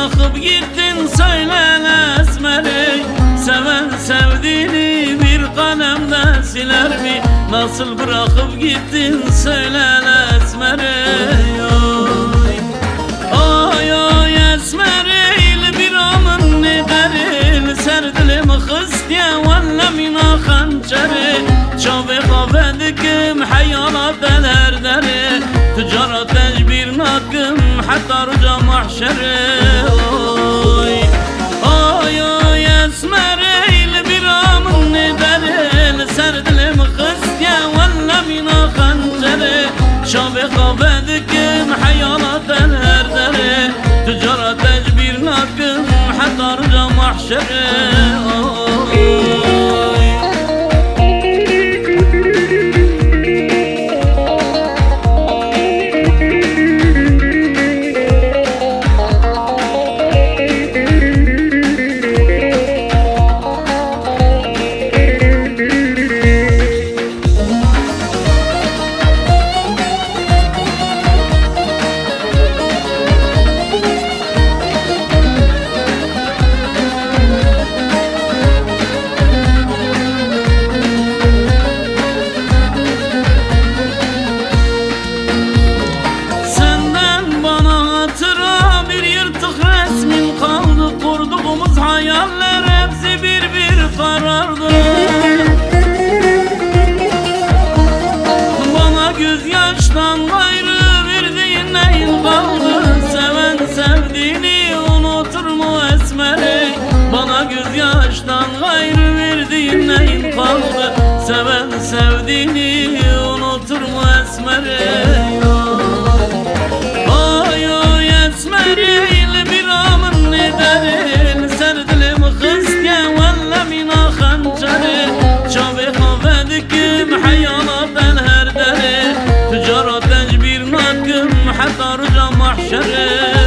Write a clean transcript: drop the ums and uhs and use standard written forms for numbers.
bırakıp gittin söyle esmeri. Seven sevdiğini bir kalemde siler mi? Nasıl bırakıp gittin söyle esmeri. Oy oy esmeril bir amın ne deril serdilim خستيا ولا من خنجري شوفي خافدكم حيالات الهردري تجارة تجبير ناكم حتى رجع محشري اوي اوي اسمري البرام الندري سردلم خستيا ولا من خنجري شوفي خافدكم حيالات الهردري تجارة تجبير ناكم حتى رجع محشري Kurduğumuz hayaller hepsi bir karardı. Bana gözyaştan gayrı verdiğin neyin kaldı? Seven sevdiğini unutur mu esmeri? Bana gözyaştan gayrı verdiğin neyin kaldı? Seven sevdiğini unutur mu esmeri? Oy oy esmeri bir amın ne derin serdlim خستيا ولا من خنجري شوفي خافدكم حيالات الهردري تجارة تجبير ناكم حتى رجع محشري